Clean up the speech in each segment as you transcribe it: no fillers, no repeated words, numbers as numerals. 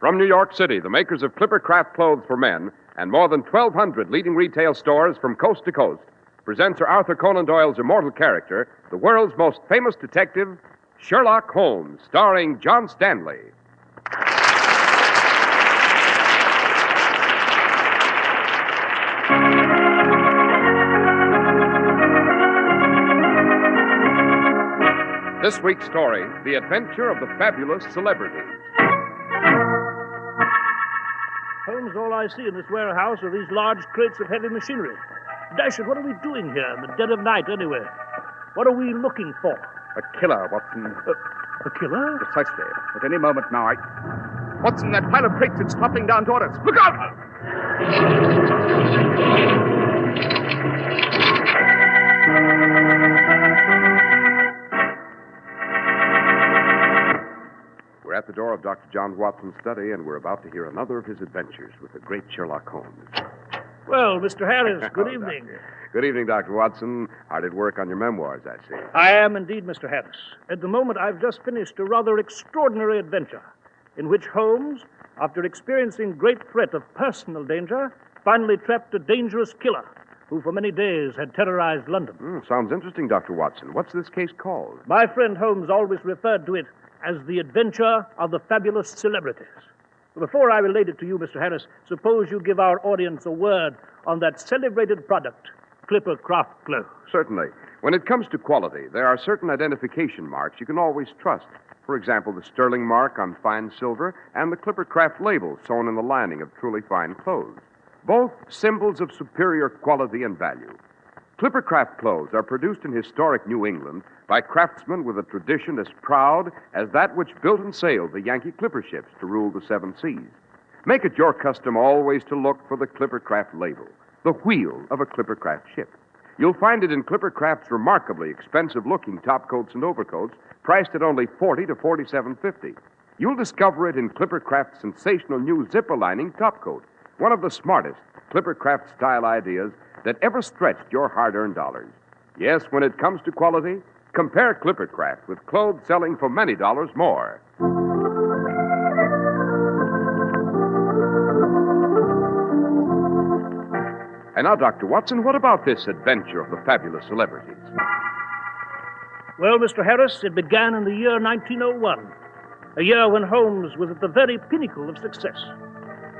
From New York City, the makers of Clipper Craft clothes for men and more than 1,200 leading retail stores from coast to coast present Sir Arthur Conan Doyle's immortal character, the world's most famous detective, Sherlock Holmes, starring John Stanley. This week's story, The Adventure of the Fabulous Celebrities. Holmes, all I see in this warehouse are these large crates of heavy machinery. Dash it, what are we doing here in the dead of night, anyway? What are we looking for? A killer, Watson. A killer? Precisely. At any moment now, Watson, that pile of crates is toppling down toward us. Look out! We're at the door of Dr. John Watson's study, and we're about to hear another of his adventures with the great Sherlock Holmes. Well, Mr. Harris, good evening. Good evening, Dr. Watson. Hard at work on your memoirs, I see. I am indeed, Mr. Harris. At the moment, I've just finished a rather extraordinary adventure in which Holmes, after experiencing great threat of personal danger, finally trapped a dangerous killer who for many days had terrorized London. Sounds interesting, Dr. Watson. What's this case called? My friend Holmes always referred to it as the adventure of the fabulous celebrities. Before I relate it to you, Mr. Harris, suppose you give our audience a word on that celebrated product, Clipper Craft clothes. Certainly. When it comes to quality, there are certain identification marks you can always trust. For example, the sterling mark on fine silver and the Clipper Craft label sewn in the lining of truly fine clothes. Both symbols of superior quality and value. Clipper Craft clothes are produced in historic New England by craftsmen with a tradition as proud as that which built and sailed the Yankee clipper ships to rule the seven seas. Make it your custom always to look for the Clipper Craft label, the wheel of a Clipper Craft ship. You'll find it in Clipper Craft's remarkably expensive-looking topcoats and overcoats, priced at only $40 to $47.50. You'll discover it in Clipper Craft's sensational new zipper-lining topcoat, one of the smartest Clipper Craft style ideas that ever stretched your hard-earned dollars. Yes, when it comes to quality, compare Clipper Craft with clothes selling for many dollars more. And now, Dr. Watson, what about this adventure of the fabulous celebrities? Well, Mr. Harris, it began in the year 1901, a year when Holmes was at the very pinnacle of success.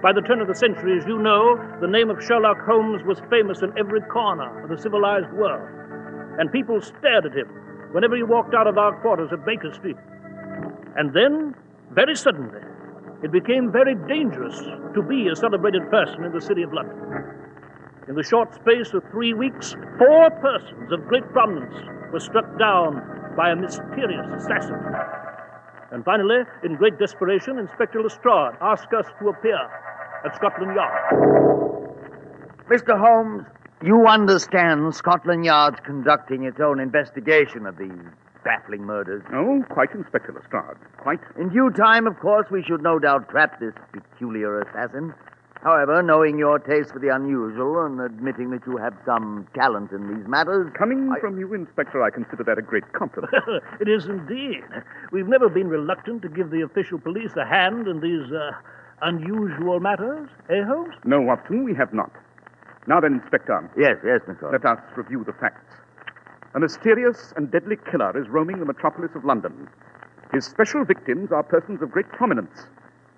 By the turn of the century, as you know, the name of Sherlock Holmes was famous in every corner of the civilized world, and people stared at him whenever he walked out of our quarters at Baker Street. And then, very suddenly, it became very dangerous to be a celebrated person in the city of London. In the short space of 3 weeks, 4 persons of great prominence were struck down by a mysterious assassin. And finally, in great desperation, Inspector Lestrade asked us to appear at Scotland Yard. Mr. Holmes, you understand Scotland Yard's conducting its own investigation of these baffling murders. Oh, quite, Inspector Lestrade. Quite. In due time, of course, we should no doubt trap this peculiar assassin. However, knowing your taste for the unusual and admitting that you have some talent in these matters... Coming from you, Inspector, I consider that a great compliment. It is indeed. We've never been reluctant to give the official police a hand in these unusual matters, eh, Holmes? No, Watson, we have not. Now then, Inspector. Yes, Mr. Holmes. Let us review the facts. A mysterious and deadly killer is roaming the metropolis of London. His special victims are persons of great prominence.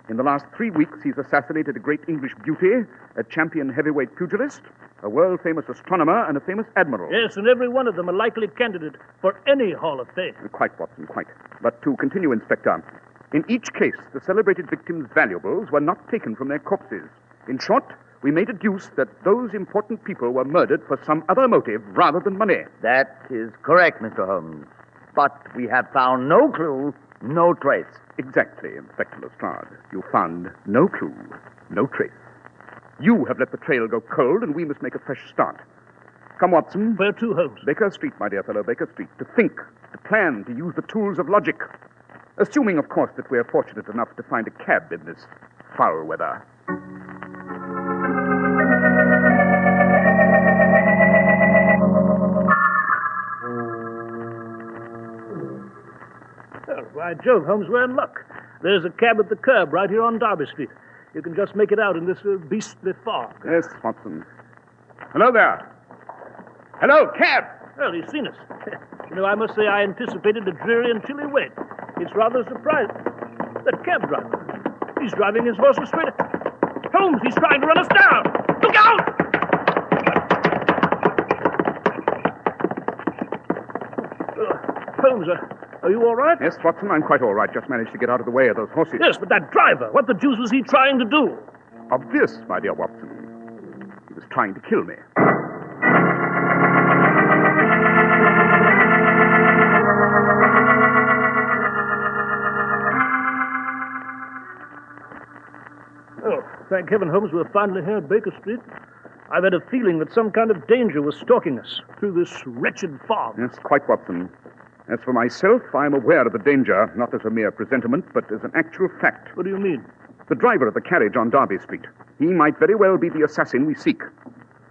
In the last 3 weeks, he's assassinated a great English beauty, a champion heavyweight pugilist, a world-famous astronomer, and a famous admiral. Yes, and every one of them a likely candidate for any Hall of Fame. Quite, Watson, quite. But to continue, Inspector, in each case, the celebrated victims' valuables were not taken from their corpses. In short, we may deduce that those important people were murdered for some other motive rather than money. That is correct, Mr. Holmes. But we have found no clue, no trace. Exactly, Inspector Lestrade. You found no clue, no trace. You have let the trail go cold, and we must make a fresh start. Come, Watson. Where to, Holmes? Baker Street, my dear fellow, Baker Street. To think, to plan, to use the tools of logic. Assuming, of course, that we're fortunate enough to find a cab in this foul weather. By Jove, Holmes, we're in luck. There's a cab at the curb right here on Derby Street. You can just make it out in this beastly fog. Yes, Watson. Hello there. Hello, cab! Well, he's seen us. I must say I anticipated a dreary and chilly wait. It's rather surprising. That cab driver, he's driving his horses straight. Holmes, he's trying to run us down. Look out! Holmes, are you all right? Yes, Watson, I'm quite all right. Just managed to get out of the way of those horses. Yes, but that driver, what the deuce was he trying to do? Obvious, my dear Watson. He was trying to kill me. Oh, thank heaven, Holmes, we're finally here at Baker Street. I've had a feeling that some kind of danger was stalking us through this wretched fog. Yes, quite, Watson. As for myself, I am aware of the danger, not as a mere presentiment, but as an actual fact. What do you mean? The driver of the carriage on Derby Street. He might very well be the assassin we seek.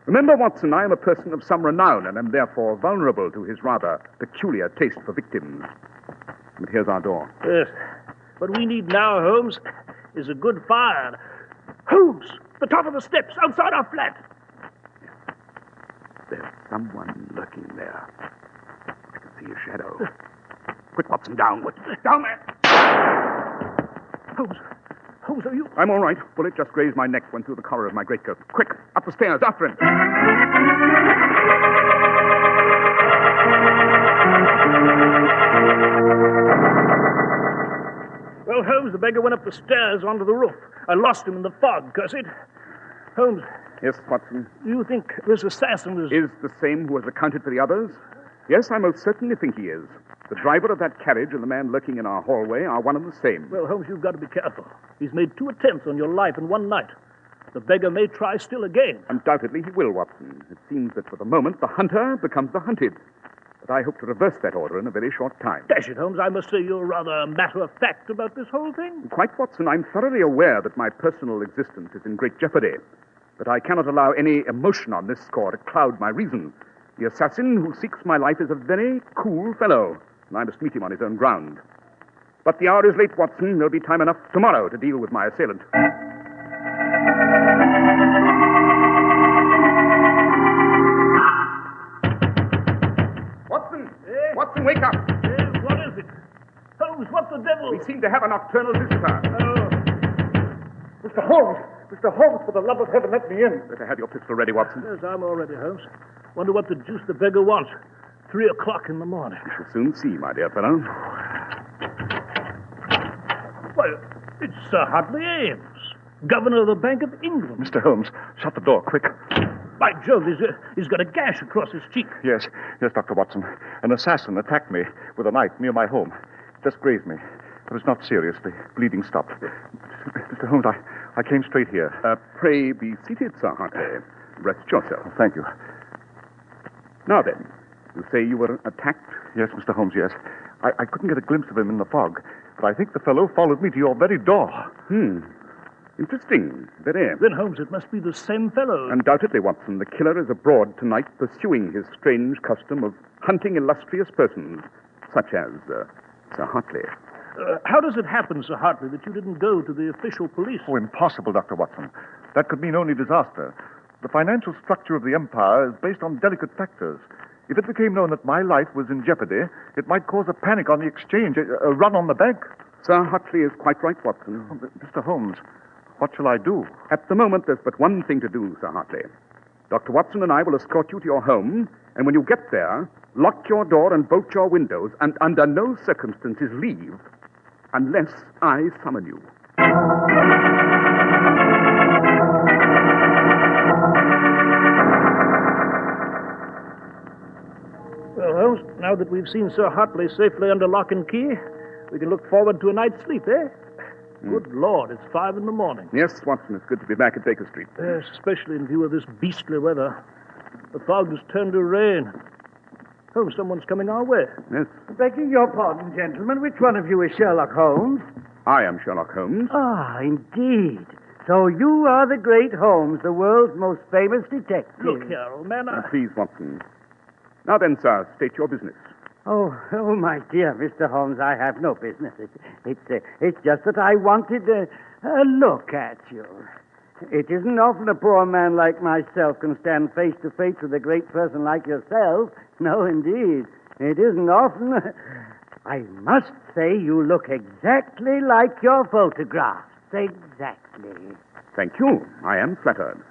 Remember, Watson, I am a person of some renown and am therefore vulnerable to his rather peculiar taste for victims. But here's our door. Yes. What we need now, Holmes, is a good fire. Holmes! The top of the steps outside our flat. There's someone lurking there. I can see a shadow. Quick, Watson, downward. Down there! Holmes, are you... I'm all right. Bullet just grazed my neck, went through the collar of my greatcoat. Quick, up the stairs, after him. Well, Holmes, the beggar went up the stairs onto the roof. I lost him in the fog, curse it. Holmes, Yes, Watson. do you think this assassin is... Is the same who has accounted for the others? Yes, I most certainly think he is. The driver of that carriage and the man lurking in our hallway are one and the same. Well, Holmes, you've got to be careful. He's made 2 attempts on your life in one night. The beggar may try still again. Undoubtedly he will, Watson. It seems that for the moment the hunter becomes the hunted. But I hope to reverse that order in a very short time. Dash it, Holmes, I must say you're rather matter-of-fact about this whole thing. Quite, Watson. I'm thoroughly aware that my personal existence is in great jeopardy. But I cannot allow any emotion on this score to cloud my reason. The assassin who seeks my life is a very cool fellow, and I must meet him on his own ground. But the hour is late, Watson. There'll be time enough tomorrow to deal with my assailant. Watson! Watson, wake up! What is it? Holmes, what the devil? We seem to have a nocturnal visitor. Oh. Mr. Holmes! Mr. Holmes, for the love of heaven, let me in. Better have your pistol ready, Watson. Yes, I'm all ready, Holmes. Wonder what the deuce the beggar wants. 3 o'clock in the morning. We shall soon see, my dear fellow. Well, it's Sir Hartley Ames, Governor of the Bank of England. Mr. Holmes, shut the door, quick. By Jove, he's got a gash across his cheek. Yes, Dr. Watson. An assassin attacked me with a knife near my home. Just grazed me. But it's not serious. The bleeding stopped. Mr. Holmes, I came straight here. Pray be seated, Sir Hartley. Rest yourself. Thank you. Now then, you say you were attacked? Yes, Mr. Holmes, yes. I couldn't get a glimpse of him in the fog, but I think the fellow followed me to your very door. Interesting. Very. Then, Holmes, it must be the same fellow. Undoubtedly, Watson. The killer is abroad tonight pursuing his strange custom of hunting illustrious persons, such as Sir Hartley. How does it happen, Sir Hartley, that you didn't go to the official police? Oh, impossible, Dr. Watson. That could mean only disaster. The financial structure of the empire is based on delicate factors. If it became known that my life was in jeopardy, it might cause a panic on the exchange, a run on the bank. Sir Hartley is quite right, Watson. Oh, Mr. Holmes, what shall I do? At the moment, there's but one thing to do, Sir Hartley. Dr. Watson and I will escort you to your home, and when you get there, lock your door and bolt your windows, and under no circumstances leave unless I summon you. Well, Holmes, now that we've seen Sir Hartley safely under lock and key, we can look forward to a night's sleep, eh? Good Lord, it's 5 in the morning. Yes, Watson, it's good to be back at Baker Street. Yes, especially in view of this beastly weather. The fog has turned to rain. Holmes, someone's coming our way. Yes, Begging your pardon, gentlemen, which one of you is Sherlock Holmes? I am Sherlock Holmes. Ah, indeed. So you are the great Holmes, the world's most famous detective. Look here, old man. Please, Watson. Now then, sir, state your business. Oh, my dear Mr. Holmes, I have no business. It's just that I wanted a look at you. It isn't often a poor man like myself can stand face to face with a great person like yourself. No, indeed. It isn't often. I must say you look exactly like your photographs. Exactly. Thank you. I am flattered.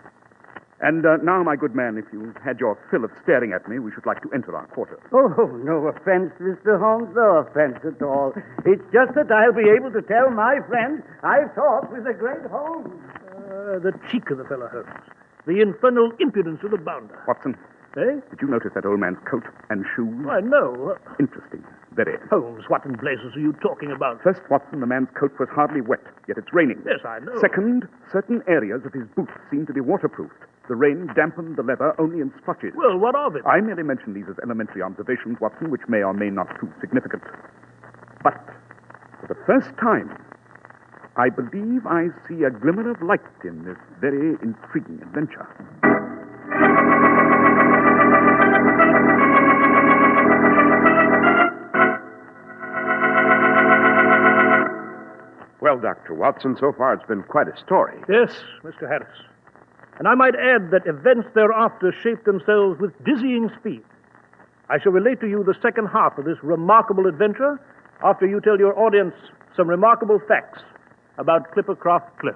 And now, my good man, if you've had your fill of staring at me, we should like to enter our quarters. Oh, no offense, Mr. Holmes, no offense at all. It's just that I'll be able to tell my friends I've talked with the great Holmes. The cheek of the fellow, Holmes. The infernal impudence of the bounder. Watson, Eh? did you notice that old man's coat and shoes? Why, no. Interesting. Very. Holmes, what in blazes are you talking about? First, Watson, the man's coat was hardly wet, yet it's raining. Yes, I know. Second, certain areas of his boots seem to be waterproofed. The rain dampened the leather only in splotches. Well, what of it? I merely mention these as elementary observations, Watson, which may or may not prove significant. But, for the first time, I believe I see a glimmer of light in this very intriguing adventure. Well, Dr. Watson, so far it's been quite a story. Yes, Mr. Harris. And I might add that events thereafter shape themselves with dizzying speed. I shall relate to you the second half of this remarkable adventure after you tell your audience some remarkable facts about Clippercraft clothes.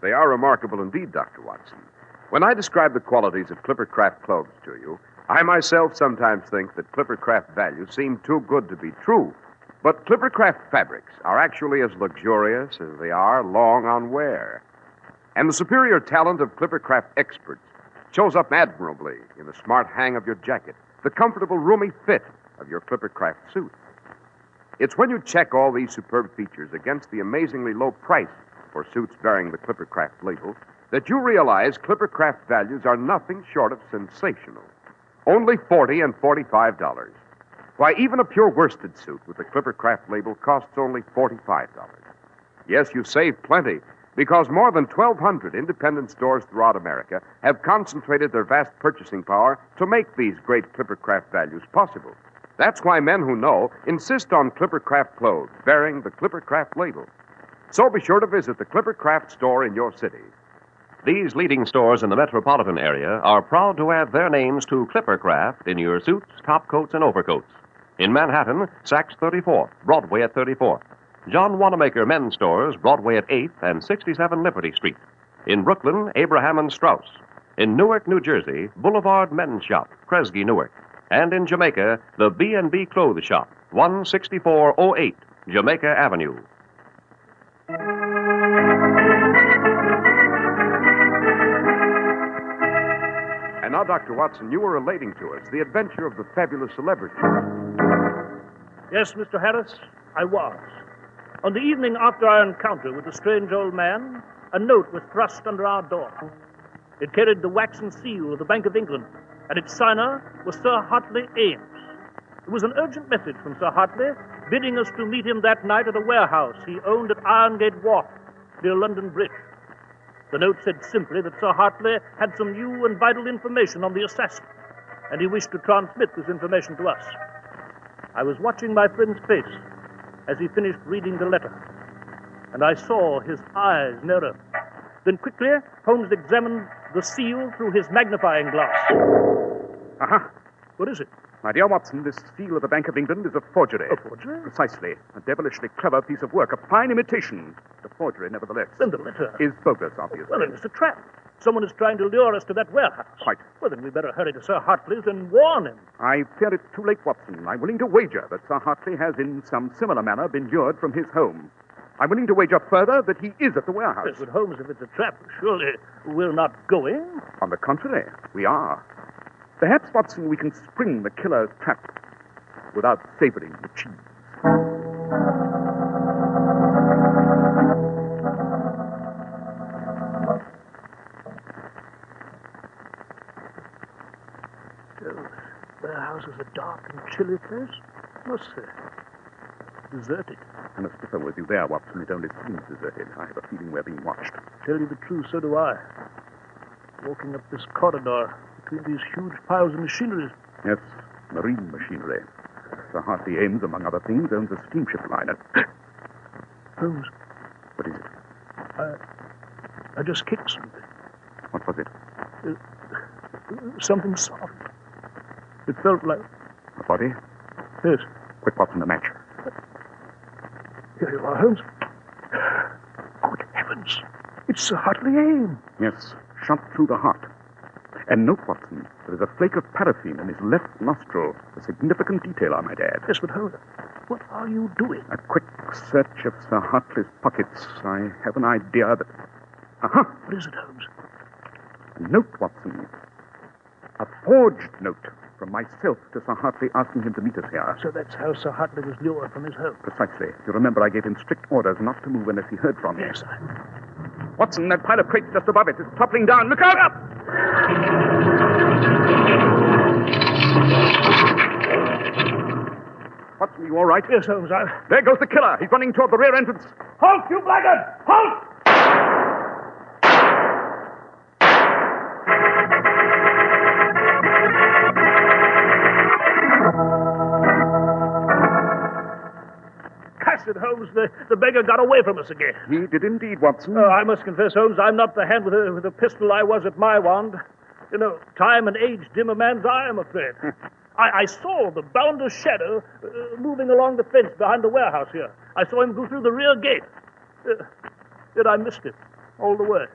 They are remarkable indeed, Dr. Watson. When I describe the qualities of Clippercraft clothes to you, I myself sometimes think that Clippercraft values seem too good to be true. But Clippercraft fabrics are actually as luxurious as they are long on wear. And the superior talent of Clippercraft experts shows up admirably in the smart hang of your jacket, the comfortable, roomy fit of your Clippercraft suit. It's when you check all these superb features against the amazingly low price for suits bearing the Clippercraft label that you realize Clippercraft values are nothing short of sensational. Only $40 and $45. Why, even a pure worsted suit with the Clippercraft label costs only $45. Yes, you save plenty, because more than 1,200 independent stores throughout America have concentrated their vast purchasing power to make these great Clippercraft values possible. That's why men who know insist on Clippercraft clothes bearing the Clippercraft label. So be sure to visit the Clippercraft store in your city. These leading stores in the metropolitan area are proud to add their names to Clippercraft in your suits, topcoats, and overcoats. In Manhattan, Saks 34th, Broadway at 34th. John Wanamaker Men's Stores, Broadway at 8th and 67 Liberty Street. In Brooklyn, Abraham and Strauss. In Newark, New Jersey, Boulevard Men's Shop, Kresge, Newark. And in Jamaica, the B&B Clothes Shop, 16408 Jamaica Avenue. And now, Dr. Watson, you were relating to us the adventure of the fabulous celebrity. Yes, Mr. Harris, I was. On the evening after our encounter with the strange old man, a note was thrust under our door. It carried the waxen seal of the Bank of England, and its signer was Sir Hartley Ames. It was an urgent message from Sir Hartley, bidding us to meet him that night at a warehouse he owned at Irongate Wharf, near London Bridge. The note said simply that Sir Hartley had some new and vital information on the assassin, and he wished to transmit this information to us. I was watching my friend's face as he finished reading the letter, and I saw his eyes narrow. Then quickly, Holmes examined the seal through his magnifying glass. Aha! What is it? My dear Watson, this seal of the Bank of England is a forgery. A forgery? Precisely. A devilishly clever piece of work. A fine imitation. The forgery, nevertheless. Then the letter Is bogus, obviously. Well, then it's a trap. Someone is trying to lure us to that warehouse. Quite. Well, then we better hurry to Sir Hartley's and warn him. I fear it's too late, Watson. I'm willing to wager that Sir Hartley has in some similar manner been lured from his home. I'm willing to wager further that he is at the warehouse. Yes, but Holmes, if it's a trap, surely we're not going. On the contrary, we are. Perhaps, Watson, we can spring the killer's trap without savoring the cheese. The warehouse is a dark and chilly place. Must say. Deserted. I must differ with you there, Watson. It only seems deserted. I have a feeling we're being watched. Tell you the truth, so do I. Walking up this corridor between these huge piles of machinery. Yes, marine machinery. Sir Hartley Ames, among other things, owns a steamship liner. Holmes, What is it? I just kicked something. What was it? Something soft. It felt like... A body? Yes. Quick, Watson, a match. Here you are, Holmes. Good heavens. It's Sir Hartley Ames. Yes, shot through the heart. And note, Watson, there is a flake of paraffin in his left nostril. A significant detail, I might add. Yes, but hold on. What are you doing? A quick search of Sir Hartley's pockets. I have an idea that... Aha! What is it, Holmes? A note, Watson. A forged note from myself to Sir Hartley asking him to meet us here. So that's how Sir Hartley was lured from his home. Precisely. You remember I gave him strict orders not to move unless he heard from me. Yes, Watson, that pile of crates just above it is toppling down. Look out! Up! Watson, you all right? Yes, Holmes, There goes the killer. He's running toward the rear entrance. Halt, you blackguard! Halt! Casted, Holmes, the beggar got away from us again. He did indeed, Watson. Oh, I must confess, Holmes, I'm not the hand with a pistol I was at my wand. You know, time and age dim a man's eye, I'm afraid. I saw the bounder's shadow moving along the fence behind the warehouse here. I saw him go through the rear gate. Yet I missed him all the way.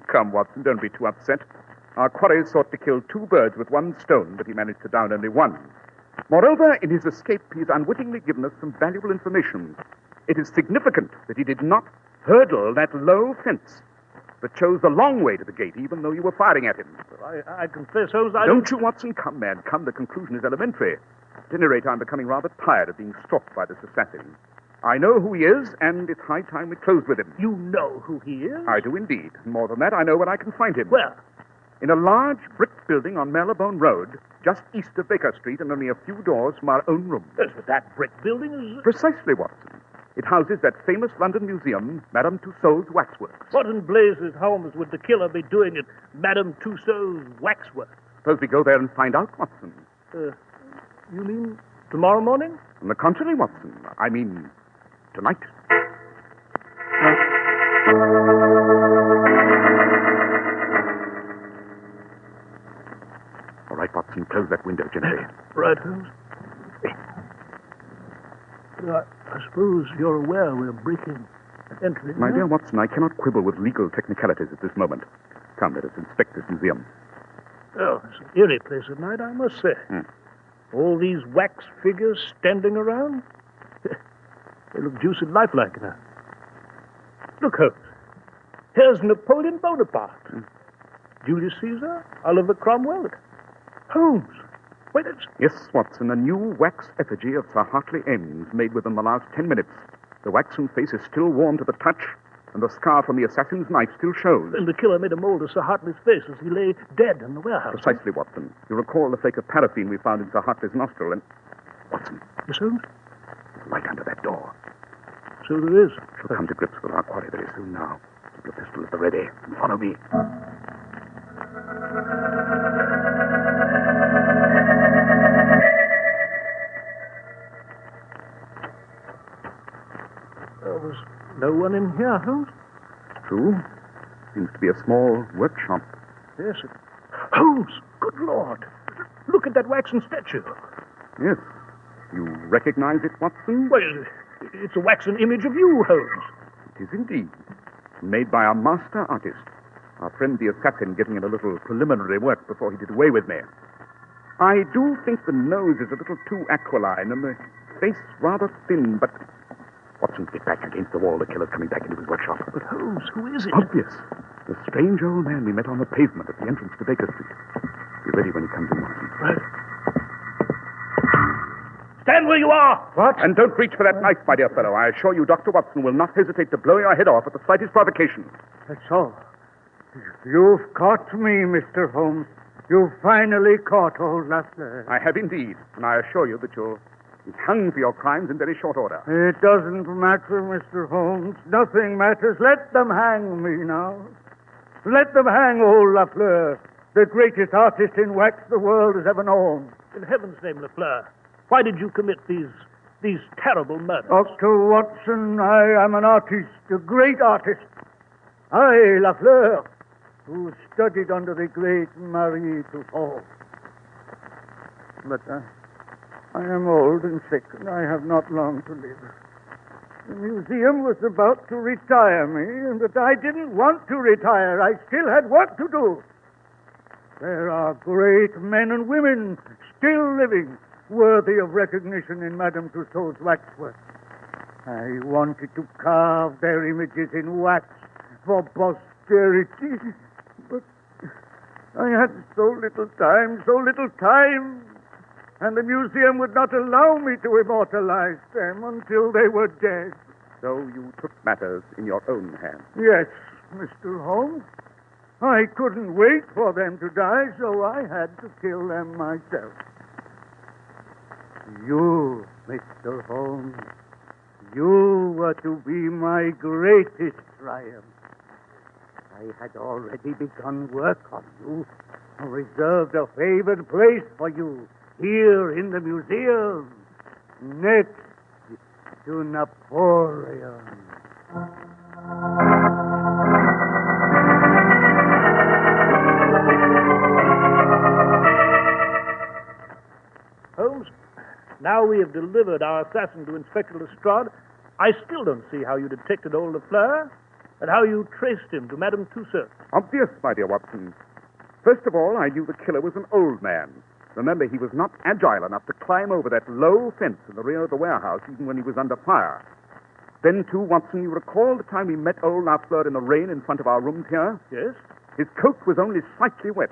Come, Watson, don't be too upset. Our quarry sought to kill two birds with one stone, but he managed to down only one. Moreover, in his escape, he's unwittingly given us some valuable information. It is significant that he did not hurdle that low fence, but chose the long way to the gate, even though you were firing at him. I confess, Holmes, I Don't you, Watson? Come, man, come. The conclusion is elementary. At any rate, I'm becoming rather tired of being stalked by this assassin. I know who he is, and it's high time we closed with him. You know who he is? I do indeed. More than that, I know where I can find him. Where? In a large brick building on Marylebone Road, just east of Baker Street and only a few doors from our own room. Yes, but that brick building is... Precisely, Watson. It houses that famous London museum, Madame Tussauds Waxworks. What in blazes, Holmes, would the killer be doing at Madame Tussauds Waxworks? Suppose we go there and find out, Watson. You mean tomorrow morning? On the contrary, Watson. I mean, tonight. All right, Watson, close that window gently. Right, Holmes. I suppose you're aware we're breaking and entering. My dear Watson, I cannot quibble with legal technicalities at this moment. Come, let us inspect this museum. Oh, it's an eerie place at night, I must say. All these wax figures standing around. They look juicy lifelike now. Look, Holmes. Here's Napoleon Bonaparte. Julius Caesar, Oliver Cromwell. Holmes. Wait, it's... Yes, Watson, a new wax effigy of Sir Hartley Ames made within the last 10 minutes. The waxen face is still warm to the touch, and the scar from the assassin's knife still shows. And the killer made a mold of Sir Hartley's face as he lay dead in the warehouse. Precisely, Watson. You recall the flake of paraffin we found in Sir Hartley's nostril, and... Watson, Yes, Holmes? there's light under that door. So there is. She'll come to grips with our quarry very soon now. Keep your pistol at the ready and follow me. There was no one in here, Holmes? True. Seems to be a small workshop. Yes. Holmes! Good Lord! Look at that waxen statue. Yes. You recognize it, Watson? Well, it's a waxen image of you, Holmes. It is indeed. Made by a master artist. Our friend the assassin giving it a little preliminary work before he did away with me. I do think the nose is a little too aquiline and the face rather thin, but... Watson, get back against the wall. The killer's coming back into his workshop. But Holmes, who is it? Obvious. The strange old man we met on the pavement at the entrance to Baker Street. Be ready when he comes in, Watson. Right. Stand where you are! What? And don't reach for that knife, my dear fellow. I assure you, Dr. Watson will not hesitate to blow your head off at the slightest provocation. That's all. You've caught me, Mr. Holmes. You've finally caught old Lafleur. I have indeed, and I assure you that you'll be hung for your crimes in very short order. It doesn't matter, Mr. Holmes. Nothing matters. Let them hang me now. Let them hang old Lafleur, the greatest artist in wax the world has ever known. In heaven's name, Lafleur. Why did you commit these terrible murders? Dr. Watson, I am an artist, a great artist. I, Lafleur, who studied under the great Marie Tussauds. But I am old and sick, and I have not long to live. The museum was about to retire me, but I didn't want to retire. I still had work to do. There are great men and women still living, worthy of recognition in Madame Tussauds waxwork. I wanted to carve their images in wax for posterity, but I had so little time, and the museum would not allow me to immortalize them until they were dead. So you took matters in your own hands. Yes, Mr. Holmes. I couldn't wait for them to die, so I had to kill them myself. You, Mr. Holmes, you were to be my greatest triumph. I had already begun work on you, reserved a favored place for you here in the museum, next to Napoleon. Holmes, now we have delivered our assassin to Inspector Lestrade, I still don't see how you detected old Lafleur and how you traced him to Madame Tussauds. Obvious, my dear Watson. First of all, I knew the killer was an old man. Remember, he was not agile enough to climb over that low fence in the rear of the warehouse, even when he was under fire. Then, too, Watson, you recall the time we met old Lafleur in the rain in front of our rooms here? Yes? His coat was only slightly wet.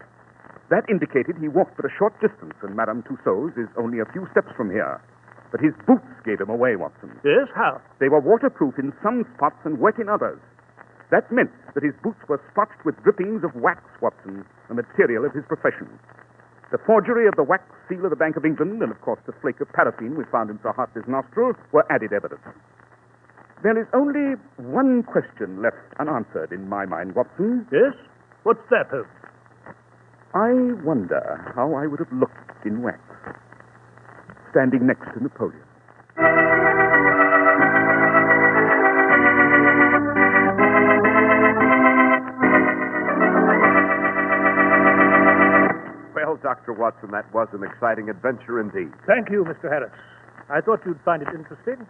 That indicated he walked but a short distance, and Madame Tussauds is only a few steps from here. But his boots gave him away, Watson. Yes? How? They were waterproof in some spots and wet in others. That meant that his boots were spotched with drippings of wax, Watson, the material of his profession. The forgery of the wax seal of the Bank of England and, of course, the flake of paraffin we found in Sir Hartley's nostril were added evidence. There is only one question left unanswered in my mind, Watson. Yes? What's that, Holmes? I wonder how I would have looked in wax, standing next to Napoleon. Well, Dr. Watson, that was an exciting adventure indeed. Thank you, Mr. Harris. I thought you'd find it interesting.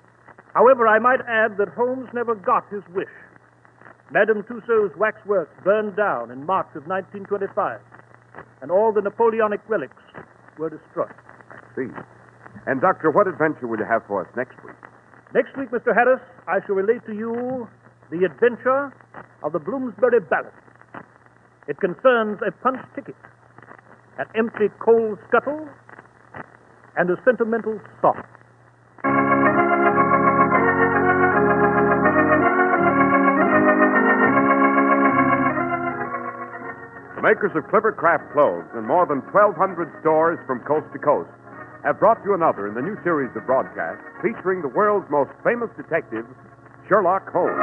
However, I might add that Holmes never got his wish. Madame Tussauds' waxworks burned down in March of 1925, and all the Napoleonic relics were destroyed. I see. And, Doctor, what adventure will you have for us next week? Next week, Mr. Harris, I shall relate to you the adventure of the Bloomsbury Ballad. It concerns a punch ticket, an empty coal scuttle, and a sentimental song. The makers of Clipper Craft clothes and more than 1,200 stores from coast to coast have brought you another in the new series of broadcasts featuring the world's most famous detective, Sherlock Holmes.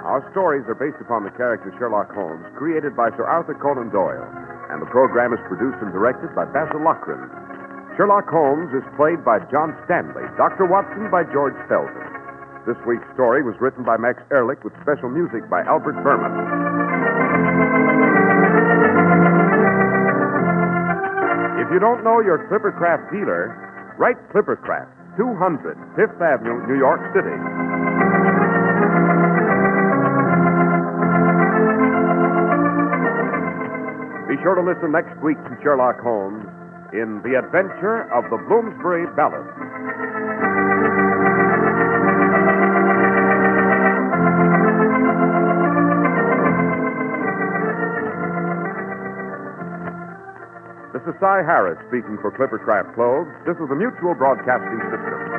Our stories are based upon the character Sherlock Holmes, created by Sir Arthur Conan Doyle, and the program is produced and directed by Basil Lochran. Sherlock Holmes is played by John Stanley, Dr. Watson by George Felton. This week's story was written by Max Ehrlich with special music by Albert Berman. If you don't know your Clippercraft dealer, write Clippercraft, 200 Fifth Avenue, New York City. Be sure to listen next week to Sherlock Holmes in The Adventure of the Bloomsbury Ballad. This is Cy Harris speaking for Clippercraft Clothes. This is the Mutual Broadcasting System.